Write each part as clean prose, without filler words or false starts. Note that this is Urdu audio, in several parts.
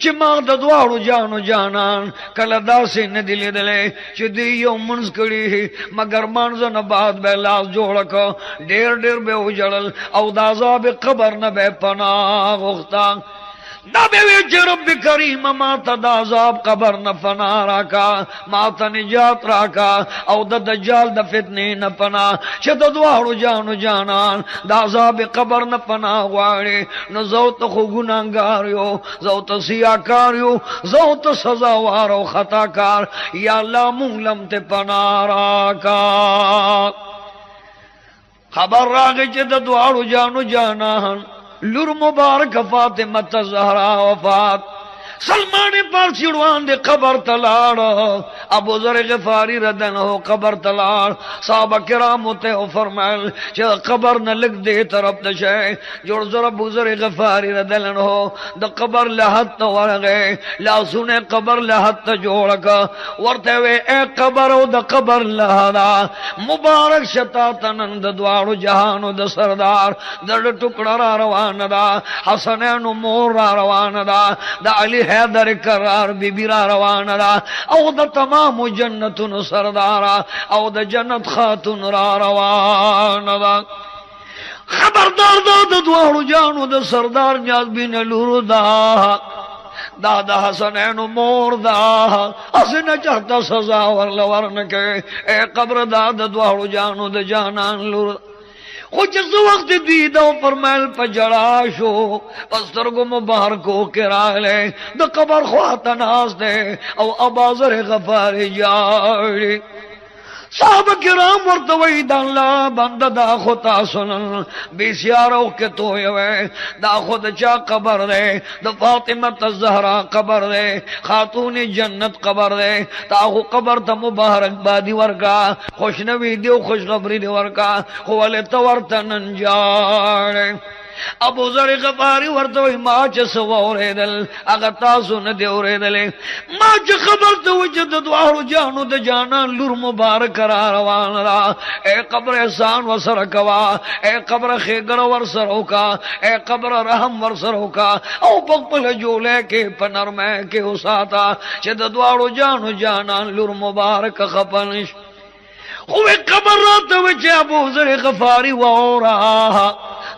چې ما د دواړو جانو جانان کله داسې نه دي لیدلی چې دوی یو منځ کړي مګر مانځه نه بعد به لاس جوړه کړه ډېر ډېر به وژړل او د عذاب قبر نه به پناه غوښته دا به وی چې رب کریم ما ته د عذاب قبر نه پناه راکا ما ته نجات راکا او د دجال د فتنې نه پناه چې د دواړو جانو جانان د عذاب قبر نه پناه غواړي نو زه ته خو ګناهګار یو زه ته سیاکار یو زه ته سزاوار او خطاکار یا الله مونږ لم ته پناه راکا خبر راغی چې د دواړو جانو جانان لور مبارک فاطمه زهرا وفات سلمان پارسی روان دے قبر تلاڑ ابو ذر غفاری ردن ہو قبر تلاڑ صحابہ کرام ہوتے ہو فرمائل چہ قبر نہ لگ دے طرف دشے جوڑ ذر ابو ذر غفاری ردن ہو دا قبر لحت ورگے لا سنے قبر لحت جوڑکا ورتے وے اے قبر او دا قبر لحدا مبارک شتا تنند دوارو جہانو دا سردار در ٹکڑا را روان دا حسنین مور را روان دا علی حیدر کرار بی بی را روان را او دا تمام جنتون سردارا او دا جنت خاتون را روان را خبردار دا دوارو جانو دا سردار نیاز بین لورو دا دا حسنین مور دا اسی نہ چاہتا سزا ورنکے اے قبر دا دوارو جانو دا جانان لورو خو جس وقت دیدو فرمائل پا جڑا شو پسترگو مبارکو کرالے دا قبر خواتا ناس دے او ابازر غفاری جاڑی صحابہ کرام ورتوئی دا اللہ بند دا خطا سنن بیسیارو کے تویوے دا خود چا قبر دے دا فاطمہ الزہرا قبر دے خاتون جنت قبر دے تاہو قبر تا مبارک بادی ورکا خوشنوی دیو خوشخبری دی ورکا خوالے تورتا ننجاڑے ابو ذر غفاری ورتوئی ما چه سواره دل اگا تاسو ندی اوریدلے ما چه خبر تو جد دوارو جانو د جانان لور مبارک را روان را اے قبر احسان وسر کوا اے قبر خیگر ورسر ہوکا اے قبر رحم ورسر ہوکا او پکپل جولے کے پنرمے کے اساتا چه د دوارو جانو جانان لور مبارک خپنش خوی قبر رات وچه ابو ذر غفاری وورا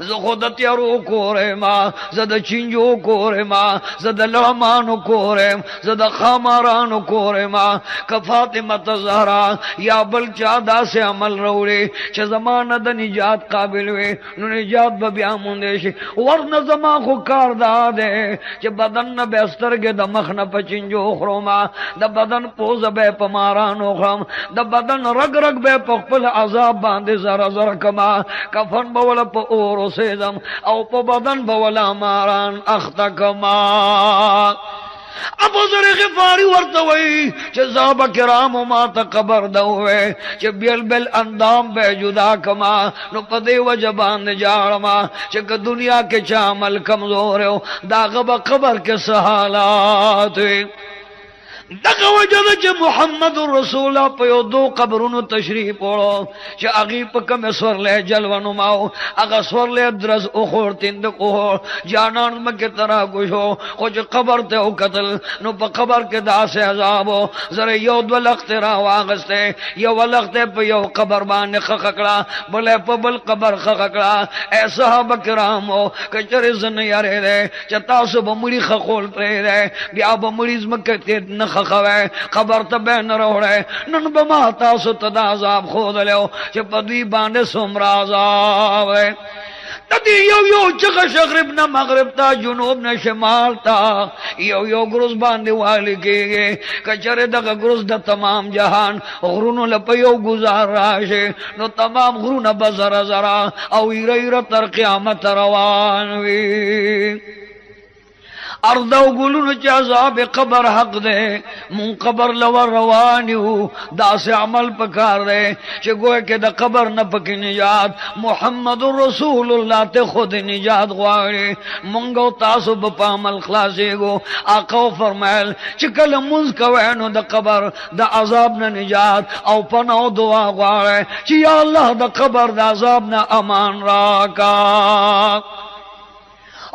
زه خود تیارو کورم زه د چینجو کورم زه د لړمانو کورم زه د خامارانو کورم که فاطمه زهرا یا بل چا داسې عمل راوړي چې زمانه د نجات قابل وي نو نجات به بیا موندې شي ورنه زما خو کار دا دی چې بدن نه به سترګې د مخ نه په چینجو خورم د بدن پوزه به په مارانو خورم د بدن رګ رګ به په خپل عذاب باندې زره زره کما کفن به وله په اور سیدم او پا بدن بولا ماران اختا کما ابو ذر غفاری ورتوئی چه صحابہ کرام ما تا قبر دوئے چه بیل بیل اندام بے جدا کما نو پدے وجبان جاڑما چه کہ دنیا کے چامل کمزور ہو داغبا قبر کے سحالات دغه وجد چې محمد رسول په یو دو قبرونو تشریف وړو چې هغه په کوم سور له جلوانو ماو هغه سور له درز او خور تند کو جانان مکه ترا کوشو خو چې قبر ته او قتل نو په قبر کې داسې عذاب زره یو د وخت را واغسته یو وخت په یو قبر باندې خخکړه بل په بل قبر خخکړه اے صحابه کرامو کچره زن یاره ده چې تاسو به مړي خخول پرې ده بیا به مړي مکه ته نه خوي قبر ته به نه وروړې نن به ما تاسو ته د عذاب خود له چې په دې باندې سومرا عذاب تدی یو چغه شغرب نه مغرب تا جنوب نه شمال تا یو ګروز باندې والی کېږي کچره دغه ګروز د تمام جهان غرونو لپیو گزار راشه نو تمام غرونه بزر زرا او ایره تر قیامت روان وي ارضو گلونو چه عذاب قبر حق دے من قبر لور روانیو دا سے عمل پکار دے چه گوئے کہ دا قبر نپکی نجات محمد رسول اللہ تے خود نجات غواری منگو تاسو بپا عمل خلاصی گو آقاو فرمائل چه کل منز کوینو دا قبر دا عذاب نا نجات او پناو دعا غواری چه یا اللہ دا قبر دا عذاب نا امان راکا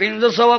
500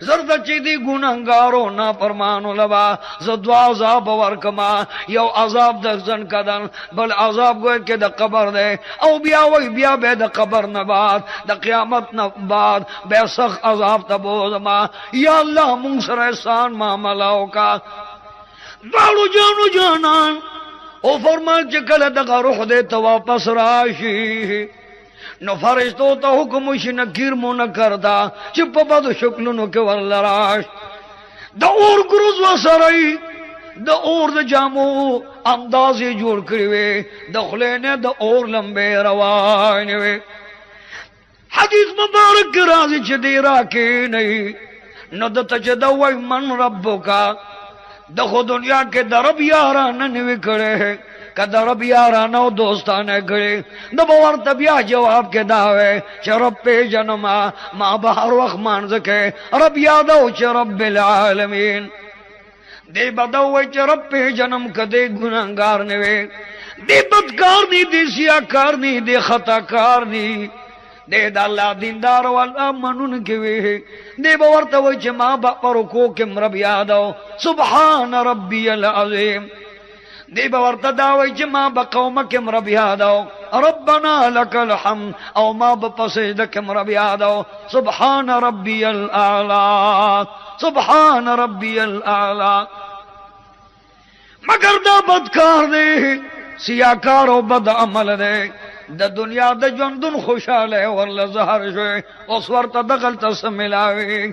زرد چې دی ګناهګارو نا فرمانو لبا زدوا عذاب ورکما یو عذاب د ځن کدن بل عذاب ګوي کې د قبر دی او بیا وای بیا به د قبر نه بعد د قیامت نه بعد به سخت عذاب ته بوزما یا الله مون سره احسان معاملو کا دالو جانو جانان او فرمال چې کله د روح دې ته واپس راشي نو فرشتو ته حکم شي نکیر منکر دا چې په بدو شکلونو کې ولراش د اور ګروز وسرای د اور د جامو اندازې جوړ کړی وي د خلینه د اور لمبه روان وي حدیث مبارک راځي چې دی راکې نه نو د ته چې دا وای من ربک د خو دنیا کې د رب یارانه نیوي کړي که د رب یارانه دوستانه کړي د ورته بیا جواب کې دا وای چې رب پیژنم ما به هر وخت مانځ کې رب یادو چې رب العالمین دی بدوي چې رب پیژنم کده ګناهګار نه وي دی بدکار دی دی سیاکار دی دی خطاکار دی دی د الله دیندار ول منون کې وي دی ورته وای چې ما به پرکو کې رب یادو سبحان ربي العظیم دی ورته دا وای چې ما به قوم کې رب یادو ربنا لك الحمد او ما به پسجده کې رب یادو سبحان ربي الاعلى سبحان ربي الاعلى مگر دا بدکار دی سیاکار او بد عمل دی د دنیا د ژوندون خوشاله ورله زهر شوی اوس ورته دغل ته ملاوي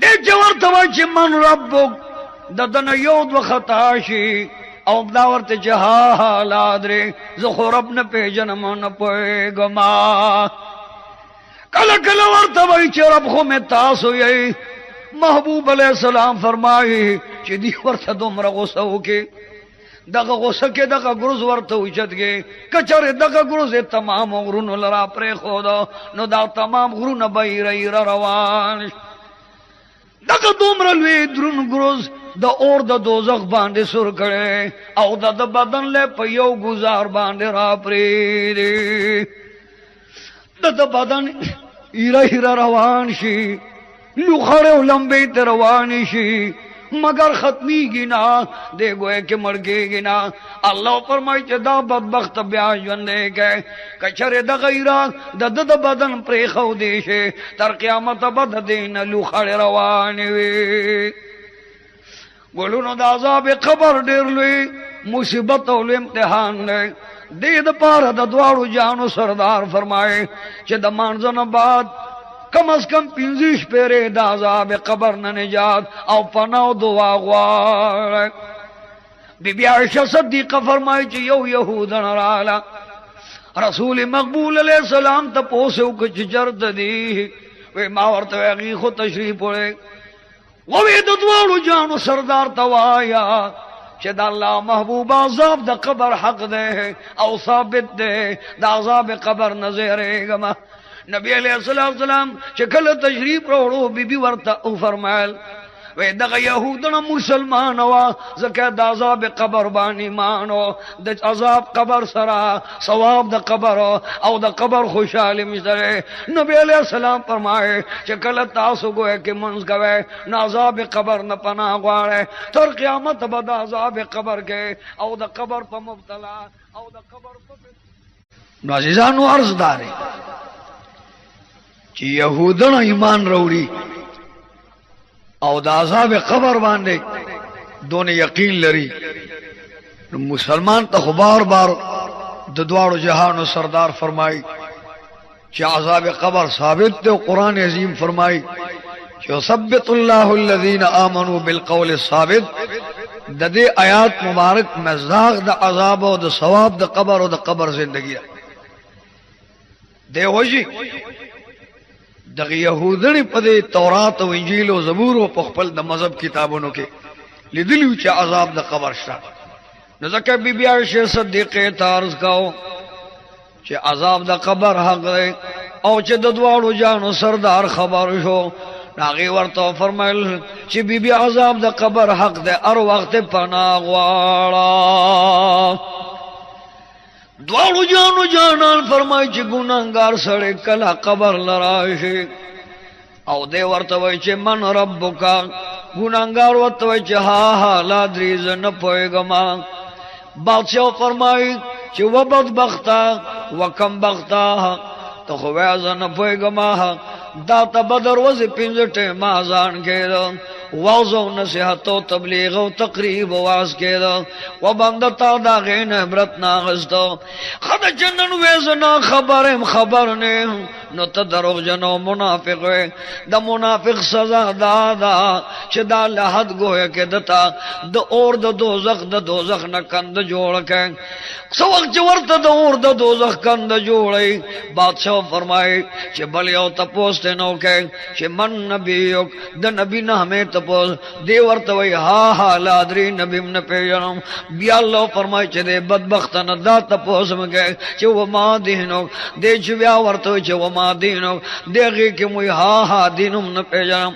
د ورته وای چې من ربک د دنیا یو د خطا شي او دا ورته جها لادري زه خو رب نه پیژنم نه پوهېږم کله کله ورته وای چې رب خو مې تاسو یې محبوب علیہ السلام فرمایي چې دی ورته دومره غوسه وکي دغه غوسه کې دغه ګروز ورته وچتګي کچره دغه ګروز تمام غرونو لرا پرې خو نو دا تمام غرونه به روان دغه دومره لوی درون ګروز د اور د دوزخ باندې سر کړي او د بدن له په یو گزار باندې را پرې دي د بدن ایره روان شي لوخړو لمبې ته روان شي مگر ختمی گی نا دے گوئے کہ مر گی نا اللہ فرمائی چې دا بدبخت بیا ژوندې گئے کچره د غیرا د بدن پرې خو دی شه تر قیامت بد دین لوخړ روان وي ګلونو د عذاب قبر ډیر لوی مصیبت او امتحان دی دې د پاره د دواړو جانو سردار فرمائے چې د مانځنه بعد کم از کم 15 پیره د عذاب قبر نه نجات او پناه دعا غواړي بی بی عائشہ صدیقہ فرمایي چې یو يهودن رااله رسول مقبول علیہ السلام ته پوسو کچ چرت دی وې ما ورته هغه خو تشریف وړي وې د دوړو جانو سردار توایا چې د الله محبوب عذاب د قبر حق ده او ثابت ده د عذاب قبر نظرېګما نبی علیہ السلام چې کله تشریف وروړو بیبي ورته او فرمایل وې دغه يهودانو مسلمان وا زکه د عذاب قبر باندې مانو د عذاب قبر سره ثواب د قبر او د قبر خوشاله مزره نبی علیہ السلام فرمایي چې کله تاسو ګوې کې منځ کوي نو عذاب قبر نه پناه غواړي تر قیامت به د عذاب قبر کې او د قبر په مبتلا او د قبر په عزیزانو عرض داري چې يهودانو ایمان وروړي او د عذاب قبر باندې دون یقین لري مسلمان ته بار بار د دوارو جهانو سردار فرمای چې عذاب قبر ثابت دی قرآن عظیم فرمای چې ثبت الله الذين امنوا بالقول الثابت د دې آیات مبارک مزاق د عذاب او د ثواب د قبر او د قبر زندگی دی وږي د يهودانو په دې تورات او انجیل او زبور او په خپل د مذهب کتابونو کې لیدلو چې عذاب د قبر شته نو ځکه بیبي عائشہ صدیقه تارز کاو چې عذاب د قبر حق دی او چې د دواړو جانو سردار خبر شو هغه ورته فرمایل چې بیبي عذاب د قبر حق دی هر وخت پناه غواړه دواړو جانو جانان فرمای چې ګناهګار سره کله قبر لراشي او دې ورته وای چې من ربک ګناګار ورته وای چې ها لا درې ز نه پوهېږم بادشاہ فرمای چې و بدبختا و کم بختا ته خو وای ز نه پوهېږم دا ته بدر وځي پنځه ټیمه اذان کېدو واضو نصیحت و تبلیغ و تقریب و واز کېدو و بنده تا دا غین عبرت ناغستو خدا چندن ویزنا خبرم خبر نه نو ته دروغ جنو منافق وی دا منافق سزا دا چې دا لحد گویا کې دتا د اور د دوزخ نه کند جوړ کړي سو وخت چې ورته د اور د دوزخ کند جوړي بادشاہ فرمای چې بل یو تپوس ته نو کې چې من نبیک د نبی نه همه تپوس دی ورته وی ها لا درې نبی نه پیژنم بیا الله فرمای چې د بدبخت نه دا تپوس مګه چې و ما دینو دې چې بیا ورته چې و ما دینو دغه کې مو ها دینم نه پیژنم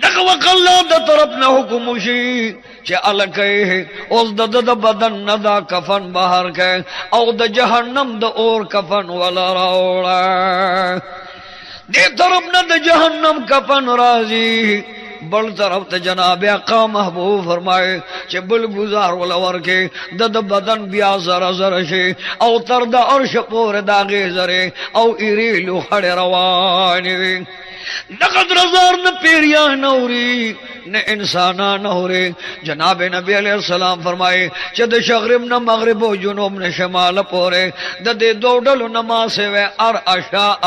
دغه وکړه د طرف نه حکم شي چې الکه اوس د بدن نه دا کفن بهر کې او د جهنم د اور کفن ولا راوړه دې طرف نه د جهنم کفن راځي بل طرف ته جناب آقا محبوب فرمائے چې بل گزار ولور کې د بدن بیا زره زره شي او تر د عرش پور داغه زره او ایریلو خړ رواني وي نقد رزار نه پیریا نوري نه انسانان نوري جناب نبی علیہ السلام فرمائے چې د شغرم نه مغرب او جنوب نه شمال پورې د دې دوډلو نمازه و ار اشا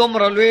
دومره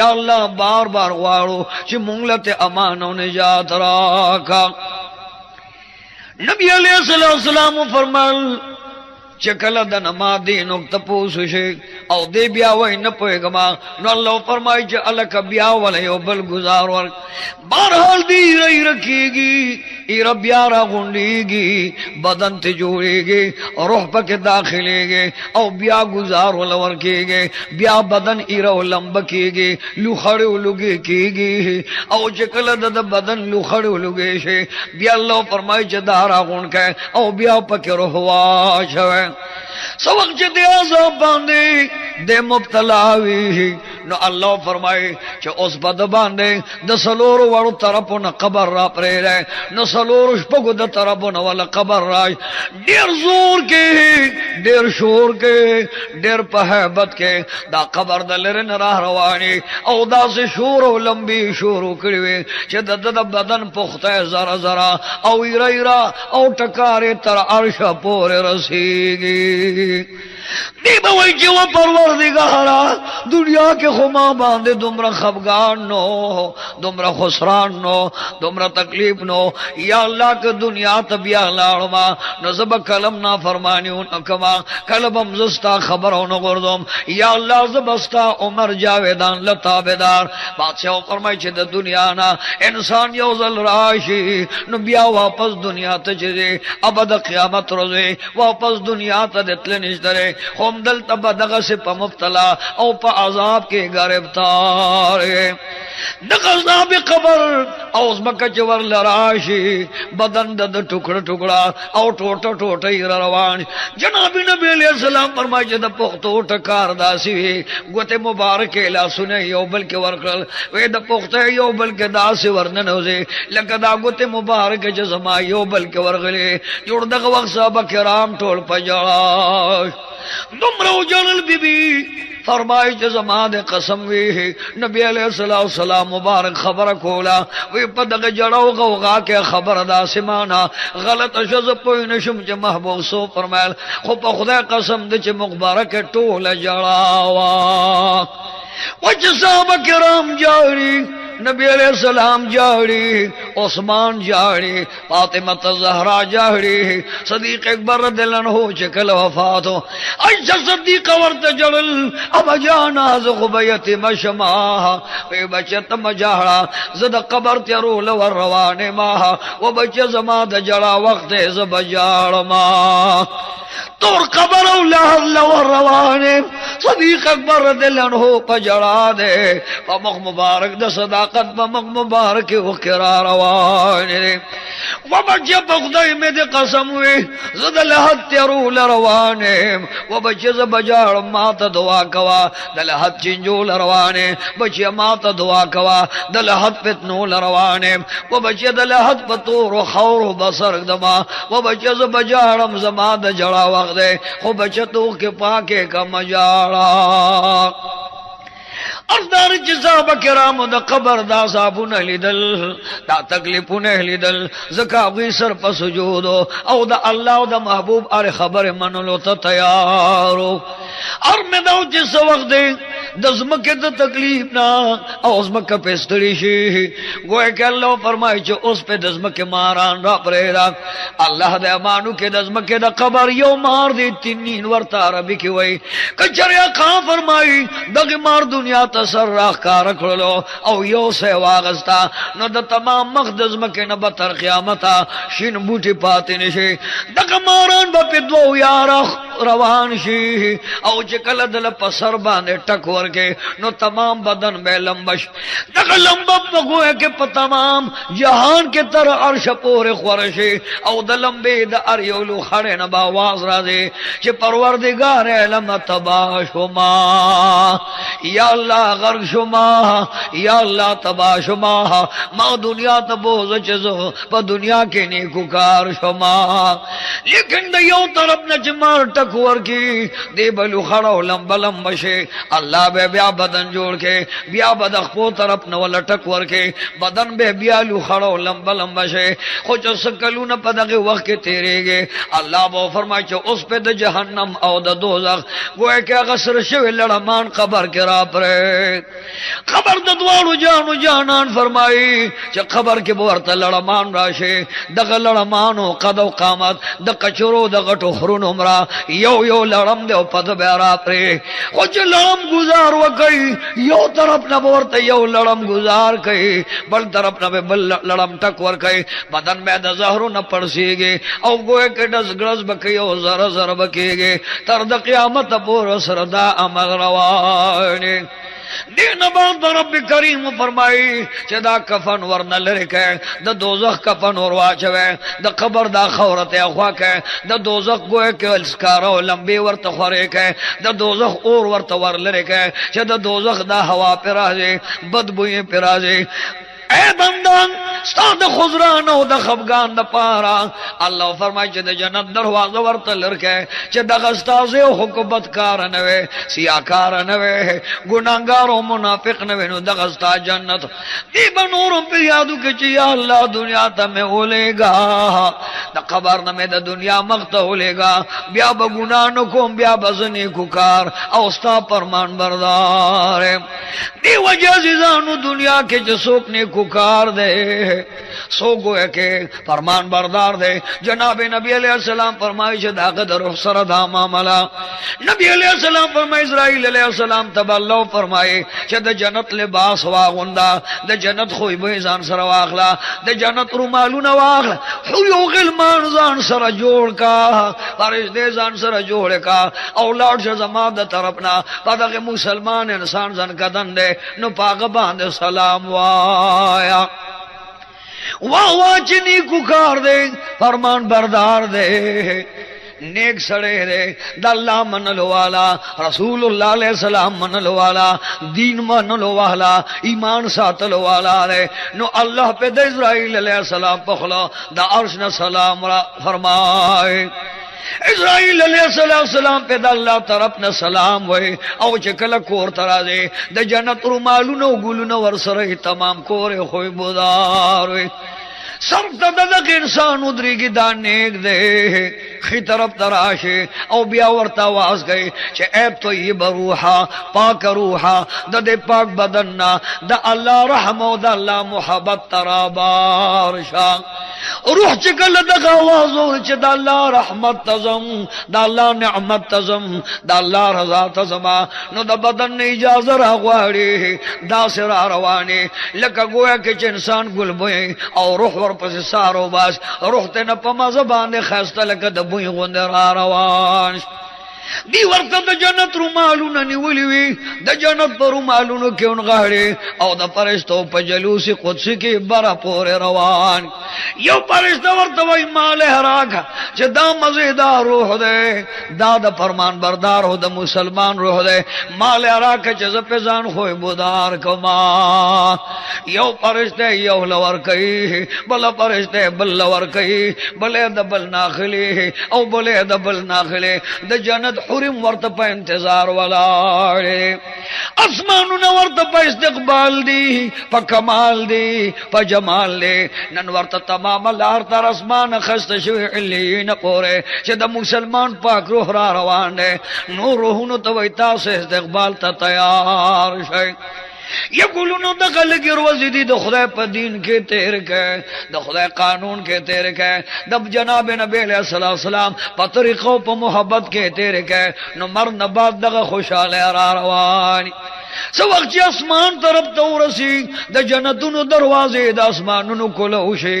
یا الله بار بار غواړو چې مونږ له امان او نجات راکا نبی علیہ السلام فرمایل چې کله د نما دینو تپوس شي او دې بیا وای نه پوهېږم نو الله فرمایي چې الک بیا ول یو بل گزار ور بهرحال دی رہی رکھیږي ای رب یا را غونډيږي بدن ته جوړيږي روح پکې داخليږي او بیا گزار ول ور کېږي بیا بدن ایرو لمب کېږي لوخړو لګي کېږي او چې کله د بدن لوخړو لګي شي بیا الله فرمایي چې دا را غون کې او بیا پکې روح واچوي سو وقت چې د عذاب باندې د مبتلا وي نو الله فرمایي چې اوس بد باندې د سلور وړو طرفونو قبر را پرې نو سلور شپږو د طرفونو ول قبر را ډیر زور کې ډیر شور کې ډیر په hebat کې دا قبر د لرن راه رواني او دا سه شور او لمبي شروع کړي چې د بدن پخته زرا زرا او ایرا او ټکارې تر عرش پورې رسیږي دی بوئی چې و پروردگارا دنیا کې خو ما باندې دومره خفګان نو دومره خسران نو دومره تکلیف نو یا الله که دنیا ته بیا لاړم نو زب کلم نا فرمانیو نکما کلبم زستا خبرونو غردم یا الله زبستا عمر جاویدان لتابدار بادشاہ فرمای چې د دنیا نا انسان یو ځل راشي نو بیا واپس دنیا ته ځي ابد قیامت ورځي واپس دنیا ته دتل نشته هم دلته بدغه سے په مبتلا او په عذاب کې گرفتار د عذاب قبر او زمکه چې ور لراشي بدن د ټوکړه ټوکړه او ټوټه ټوټه روان جناب نبی علیہ السلام فرمایي چې د پختو ټکار داسي ګوته مبارک لا سنه یو بل کې ورکل وې د پخته یو بل کې داسي ورننوځي لکه دا ګوته مبارک چې زما یو بل کې ورغلي جوړ دغه وخت صاحب کرام ټول پجاش دومره جلل بی بی فرمائی چې زما د قسم وی نبی علیہ السلام مبارک خبر کولا وی په دغه جړاو غوغا کې خبر دا سمانا غلط شز پوی نشم چې محبوب سو فرمایل خو په خدای قسم د چې مبارک ټوله جړاوا وجه صحابه کرام جاری نبی علیہ السلام جاڑی عثمان جاڑی فاطمہ الزہرا جاڑی صدیق اکبر رضی اللہ عنہ چکل وفات ہو عائشہ صدیقہ ورت جلل اب جانا زغبیت مشماها وی بچت مجاہڑا زد قبر تیرول والروان ماها و بچ زماد جڑا وقت زب جاڑ ماها تور قبر او لحظ لور روانه صدیق اکبر رضی اللہ عنہ پا جڑا دے پا مخ مبارک دا صداقت پا مخ مبارک وقرا روانے دے وبچے بخدای میں دے قسم ہوئے زد لحد تیرو لروانے وبچے زبجار ماتا دعا کوا دلحد چنجو لروانے بچے ماتا دعا کوا دلحد پتنو لروانے وبچے دلحد پتور و خور و بسر دما وبچے زبجارم زمان دا جڑا وقت دے خو بچے تو کے پاکے کا مجارا افدار صحابہ کرام دا قبر دا صابون لیدل دا تکلیفون لیدل زکا غیسر پا سجودو او دا اللہ و دا محبوب آر خبر منلو تا تیارو اور میں داو جس وقت دے دزمکے دا تکلیف نا او ازمکہ پیستڑی شی گوئے کہ اللہ فرمائی چھو اس پہ دزمکے ماران را پریدا اللہ دے امانو کے دزمکے دا قبر یو مار دی تنین ورطا ربی کی وئی کچریا خان فرمائی دغی مار دنیا تسر راہ کار کھلو او یو سے واغستا نو دا تمام مقدس مکے نبا تر قیامتا شین بوٹی پاتی نشی دغی ماران با پی دو یارا روان شی او چکل دل پسر باندے ٹکور کے نو تمام بدن بے لمبش دغی لمبا بگوئے کے پا تمام جہان کے تر عرش پور خورشی او دا لمبی دا اریولو خڑے نبا آواز را دے چھ پروردگار علم تباہ شما یا اللہ غرق شما یا اللہ تباہ شما ما دنیا تبوز چزو پا دنیا کے نیکوکار شما لیکن دا یو طرف نچمار ٹکور کی دے بلو خڑو لمب لمب شے اللہ بے بیا بدن جوڑ کے بیا بدخپو طرف نوال ٹکور کے بدن بے بیا لو خڑو لمب لمب شے خوچ سکلو نا پدغی وقت کے تیرے گے اللہ بو فرمائی چھو اس پہ دا جہنم او دا دوزخ گوئے کہ غسر شوی لڑمان قبر کے را پرے خبر دا دوارو جانو جانان فرمائی چا خبر کے بورتا لڑمان راشے دغ لڑمانو قد و قامت دا کچرو دا غٹو خرون عمرہ یو یو لڑم دے و پد بیرا پرے خوچ لڑم گزار وکئی یو طرف نبورتا یو لڑم گزار کئی بل طرف نبے بل لڑم ٹکور کئی بدن میں دا زہرو نپڑسی گے او گوئے کے ڈس گرز بکی او زر زر بکی گے تر دا قیامت پور سردا عمل روانے دین بعد رب کریم فرمائی چه دا کفن ورن لرکے دا دوزخ کفن ورواچوے دا قبر دا خورت اخواکے دا دوزخ گوئے کے السکارو لمبی ورت خورکے دا دوزخ اور ورت ور لرکے چه دا دوزخ دا ہوا پیرازے بدبوئی پیرازے اے بندان ستا دا خزران او دا خفگان دا پارا اللہ فرمائی چه دا جنت دروازہ ورطا لرکے چه دا غستازے و حکومت کار نوے سیاکار نوے گناہگار و منافق نوے نو دا غستا جنت دی بنورم پہ یادو کہ چه یا اللہ دنیا تا میں اولے گا دا قبر نمے دا دنیا مغتا اولے گا بیا با گناہ نکوم بیا بزنی ککار اوستا پرمان بردار دی وجہ زیزانو دنیا کے جسوک نے کار دے سو گوئے کے فرمان بردار دے جناب نبی علیہ السلام فرمائی چھ داغد روح سر دا معاملہ نبی علیہ السلام فرمائی اسرائیل علیہ السلام تب اللہ فرمائی چھ دا جنت لباس واغندا دا جنت خوی بھیزان سر واغلا دا جنت رومالون واغلا حیو غلمان زان سر جوڑ کا پارش دے زان سر جوڑ کا اولاد چھ زمان دا طرفنا پدغ مسلمان انسان زن کدن دے نو پاگ باند سلام وایا واہ واہ چنی ککار دے فرمان بردار دے نیک سڑے دے دا اللہ منلو والا رسول اللہ علیہ السلام منلو والا دین منلو والا ایمان ساتلو والا دے نو اللہ پہ دے اسرائیل علیہ السلام پخلا دا عرش نا سلام فرمائے اسرائیل علیہ السلام پہ دا اللہ طرف نا سلام ہوئے او چکل کور ترا دے دا جنت رومالونو گلونو ورسرے تمام کورے خوئی بودار ہوئے سرک تا ددک انسان ادری کی دا نیک دے خی طرف تراشے او بیا ورطا واز گئے چھے ایب تو یہ بروحا پاک روحا دا دے پاک بدننا دا اللہ رحم و دا اللہ محبت ترابارشا روح چکل دک آوازو چھ دا اللہ رحمت تزم دا اللہ نعمت تزم دا اللہ رضا تزما نو دا بدن اجازہ را غواری دا سرا روانی لکا گویا کچھ انسان گل بوئے او روح ور پس سارو باس روح تینا پا مزبان خیستا لکا دا بوئی غندر آروان دی ورته د جنت رومالونه نیولې وي د جنت په رومالونو کې اونغاړي او د فرشتو په جلوس قدسی کې بره پورې روان یو فرشته ورته وای مال راکا چې دا مزیدار روح ده دا د فرمان بردار هو د مسلمان روح ده مال راکا چې ز په ځان خو بودار کما یو فرشته یو لور کوي بل فرشته بل لور کوي بل د بل ناخلي او بل د بل ناخلي د جنت حرم ورته په انتظار ولاړ اسمانونه ورته په استقبال دي په کمال دي په جمال دي نن ورته تمام لار تر اسمان خسته شوی علین پوره چې د مسلمان پاک روح را روان دي نور روحونو ته وای تاسو استقبال ته تیار شئ یقولون د خلک روزي د خدای په دین کې تیر کې د خدای قانون کې تیر کې د جناب نبی علیہ السلام په طریقو په محبت کې تیر کې نو مرن بعد دغه خوشاله را روان سو وخت چې اسمان طرف ته ورسی د جنتونو دروازې د اسمانونو کوله شي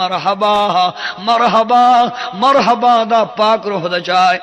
مرحبا مرحبا مرحبا دا پاک روح د چای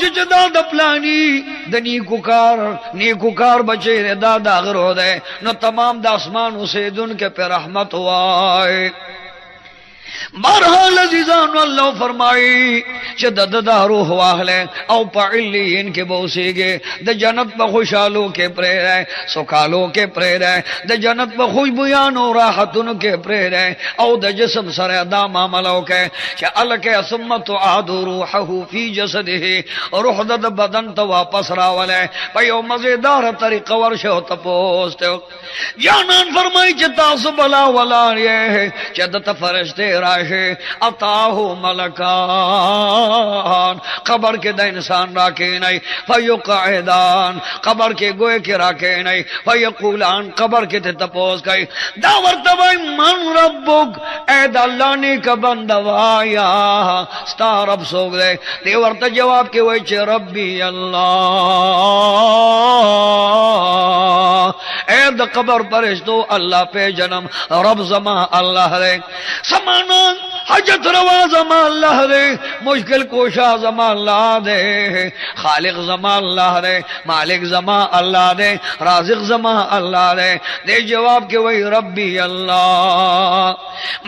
چې دا د پلانی د نیکوکار بچی دا د غرو ده نو تمام د اسمان اوسیدونکو په رحمت وای بہرحال عزیزان اللہ فرمائی چې د روح واخله او په علین کې بوسیږي د جنت په خوشالو کې پرې رہے سکالو کې پرې رہے د جنت په خوشبویانو راحتونو کې پرې رہے او د جسم سره دا معاملو کې چې الکه ثم تعاد روحه فی جسده روح د بدن ته واپس راوله په یو مزیدار طریقه ورشه ته پوسته جانان فرمای چې تاسو بلا ولا یې چې د فرشته راشه اتاهو ملکان قبر کے دا انسان راکے نہیں فیقعدان قبر کے گوئے کے راکے نہیں فیقولان قبر کے تے تپوس گئی دا ورتبائی من ربک اے دا اللہ نے کا بندوایا ستا رب سوگ دے دے ورت جواب کے وئی چھے ربی اللہ اے دا قبر پرشتو اللہ پہ جنم رب زمان اللہ دے سمانا حجت روا زمان اللہ دے مشکل کوشا زمان اللہ دے خالق زمان اللہ دے مالک زمان اللہ دے رازق زمان اللہ دے دے جواب کے وہی ربی اللہ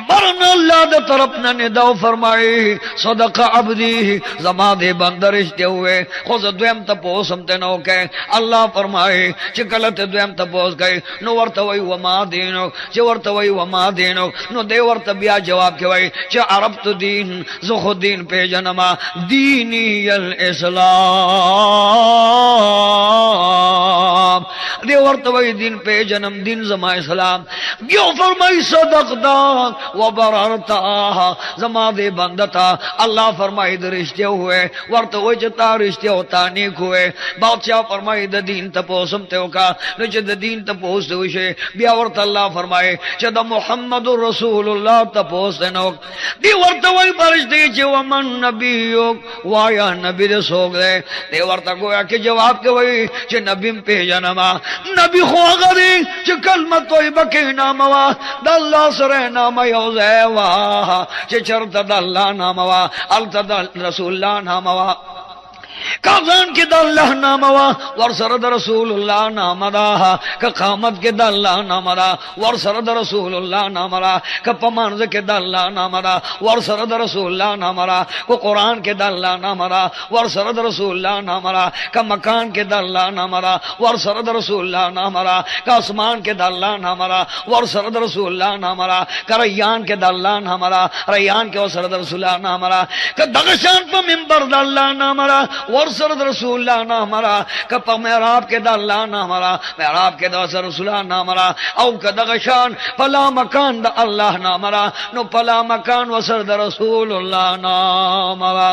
برن اللہ دے طرفنا نداو فرمائی صدق عبدی زمان دے بندرشتے ہوئے خوز دویم تپوسم تنو کے اللہ فرمائی چکلت دویم تپوس گئی نو ورتوئی وما دینو چی ورتوئی وما دینو نو دے ورت بیا جواب کے وئی چی عربت دین زخو دین پہ جنما دینی الاسلام دے ورتوئی دین پہ جنم دین زما اسلام بیو فرمائی صدقتا وبررتا زما دے بندتا اللہ فرمائی در رشتے ہوئے ورتوئی چتا رشتے ہوتا نیک ہوئے بادشاہ فرمائی دا دین تپوسم تیو کا نچے دا دین تپوس دوشے بیا ورت اللہ فرمائے چے دا محمد رسول اللہ تپوس دینوک دی ورتوئی پرشتے چے ومن نبیوک وایا نبی دے سوگ دے دی ورتا گویا کہ جواب کے وئی چے نبیم پہ جنما نبی خواہ دی چے کلمت توی بکی ناموا دا اللہ سرے نام یوزے واہ چے چرت دا اللہ ناموا علت دا رسول اللہ ناموا کازان کے دا اللہ ناموا ورسرد رسول اللہ نامدا کہ قامت کے دا اللہ نامدا ورسرد رسول اللہ نامدا کہ پمانز کے دا اللہ نامدا ورسرد رسول اللہ نامدا کہ قرآن کے دا اللہ نامدا ورسرد رسول اللہ نامدا کہ مکان کے دا اللہ نامدا ورسرد رسول اللہ نامدا کہ اسمان کے دا اللہ نامدا ورسرد رسول اللہ نامدا کہ ریان کے دا اللہ نامدا ریان کے ورسرد رسول اللہ نامدا کہ دغشان پا منبر دا اللہ نامدا ورسرد رسول اللہ نامرا کپا محراب کے دا اللہ نامرا محراب کے دا رسول اللہ نامرا او کدغشان پلا مکان دا اللہ نامرا نو پلا مکان وسرد رسول اللہ نامرا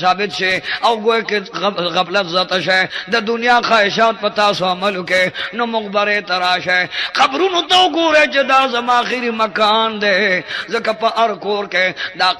ثابت شي او ګوي کې غفلت زته شي د دنیا خواهشات پتا سو عمل کې نو مغبره تراشه قبرونو تو ګوره چې دا زما اخري مکان دی زکه په ار کور کې دا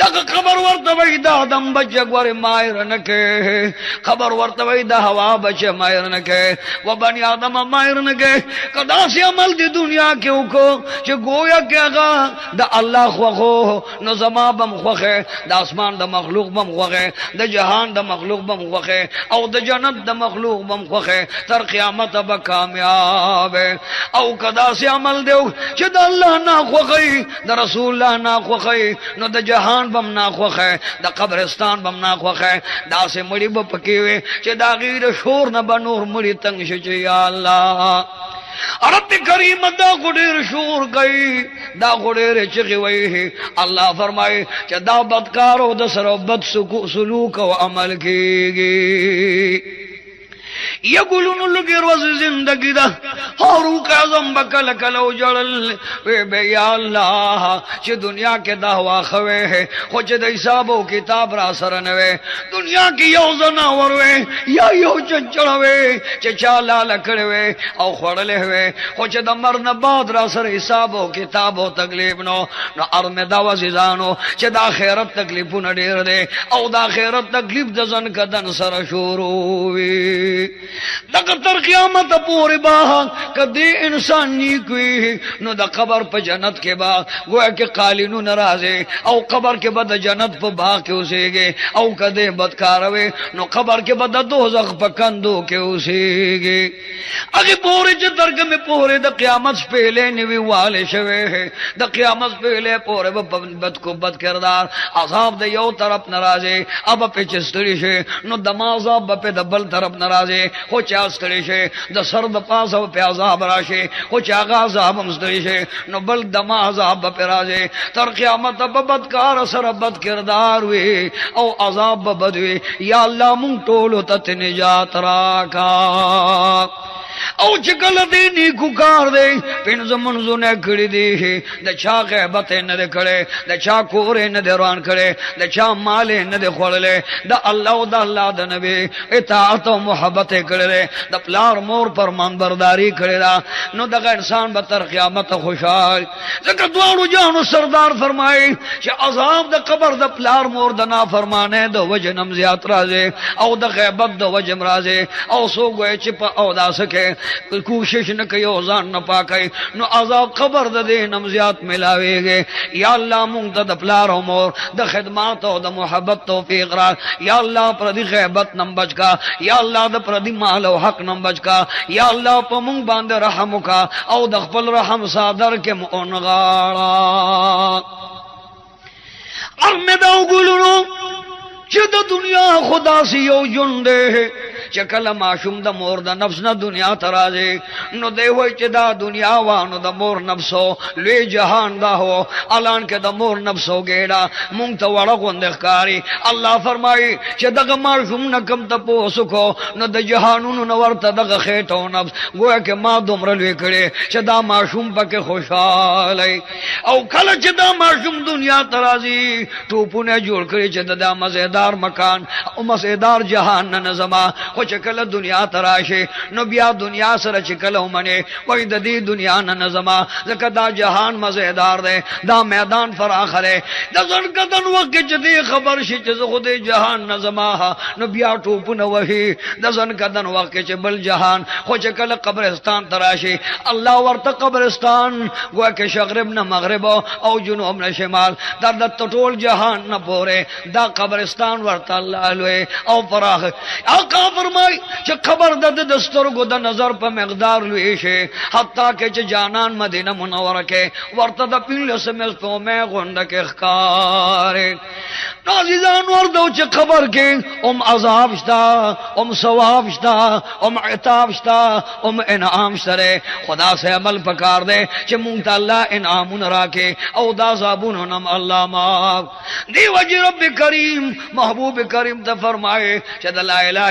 دا خبر ورته وای دا دم بچ ګوره مایر نه کې خبر ورته وای دا هوا بچ مایر نه کې و بني ادم مایر نه کې کدا سي عمل دی دنیا کې وکړو چې گویا کې هغه د الله خو نو زما بم خوخه د اسمان د مخلوق بم خوخه د جهان د مخلوق بم خوخه او د جنت د مخلوق بم خوخه تر قیامت به کامیاب او کدا سي عمل دیو چې د الله نه خوخه د رسول الله نه خوخه نو د جهان بم نه خوخه د قبرستان بم نه خوخه دا سه مړي به پکې وي چې دا غیر شور نه بنور مړي تنگ شي یا الله رب کریم دا غډیر شور گئی دا غډیر چغي وای الله فرمای چې دا بدکارو د سره بد سلوک او عمل کیږي یقولون لگی روز زندگی دا فاروق اعظم بکل کلو جڑل وی بے یا اللہ چی دنیا کے دعوی خوے ہے خوچ دا حساب و کتاب را سرنوے دنیا کی یو زناوروے یا یو چنچڑوے چی چالا لکڑوے او خوڑلے ہوئے خوچ دا مرن بعد را سر حساب و کتاب و تکلیف نو ارم دا وزیزانو چی دا خیرت تکلیفو نڈیر دے او دا خیرت تکلیف دا زن کدن سر شوروی دغه تر قیامت پورې با کدی انسان نیکوي نو د قبر په جنت کې با گویا کې قالینو ناراضه او قبر کې به د جنت په باغ کې اوسېږي او کدی بدکاروي نو قبر کې به د دوزخ په کندو کې اوسېږي هغه پورې چې درګه مې پورې د قیامت پهلې نیوي والے شوه د قیامت پهلې پورې به بد کو بد کردار عذاب د یو طرف ناراضه اب په چستړي شي نو د عذاب په د بل طرف ناراضه خو چا ستړي شي د سر د پاسه په عذاب راشي خو چا عذاب هم ستړي شي نو بل دما عذاب په راځي تر قیامت به بدکار سره بد کردار وي او عذاب به بد وي یا الله مونږ ټول ته نجات راکا او چکل دی نیکو کار دی پینز منزو نے کڑی دی دا چا غیبت ندے کڑے دا چا کورے ندے روان کڑے دا چا مالے ندے خوڑلے دا اللہ و دا اللہ دا نبی اطاعت و محبت کڑے دا پلار مور پر منبرداری کڑے دا نو دا انسان بطر قیامت خوشحال ذکر دوارو جانو سردار فرمائی چا عذاب دا قبر دا پلار مور دا نا فرمانے دا وجہ نمزیات رازے او دا غیبت دا وجہ مرازے او سو گوئے چپا او دا سکے کوشش نہ کيو ځان نه پاکي نو عذاب قبر د دې نمزيات ملاويږي یا الله مونږ د پلار او مور د خدمات او د محبت توفیق را یا الله پر دې غیبت نم بچ کا یا الله د پر دې مال او حق نم بچ کا یا الله په مونږ باندې رحم وکا او د خپل رحم صادر کې مون غاړه ارمدا وګلونو چې د دنیا خدا سي یو جون ده چکل معشوم د مور د نفس نه دنیا ترازه نو دی وای چې دا دنیا وانو د مور نفسو لوی جهان دا هو الان کې د مور نفسو ګیړه مونږ ته وړه غوند ښکاری الله فرمایي چې دغه معشوم نه کم ته پوسو کو نو د جهانونو نو ورته دغه خېټو نفس گویا کې ما دومره لوی کړي چې دا معشوم پکې خوشاله او کله چې دا معشوم دنیا ترازی ټوپونه جوړ کړي چې دا مزیدار مکان او مزیدار جهان نه نظم خو چکل دنیا تراشه نو بیا دنیا سره چکل ومنه وای د دې دنیا نه نظم زکه دا جهان مزیدار دی دا میدان فراخ دی د ځن کدن وخت چې دې خبر شي چې زه خو دې جهان نظم نو بیا ټوپونه وਹੀ د ځن کدن وخت چې بل جهان خو چکل قبرستان تراشه الله ورته قبرستان گویا کې شغرب نه مغرب او جنوب نه شمال د ټول جهان نه پوره دا قبرستان ورته الله لوی او فراخ آقا فرمای چې خبر د دستورګو د نظر په مقدار لوي شي حتی کې چې جانان مدینه منوره کې ورته د پیل سمې په مې غونډه کې ښکار نازیزان ورته چې خبر کې عذاب شتا ثواب شتا عتاب شتا انعام شته خدا سے عمل پکار دے چې مونږ ته الله انعامون راکې او دا عذابون نم الله ما دی وجه رب کریم محبوب کریم ته فرمائے چې لا اله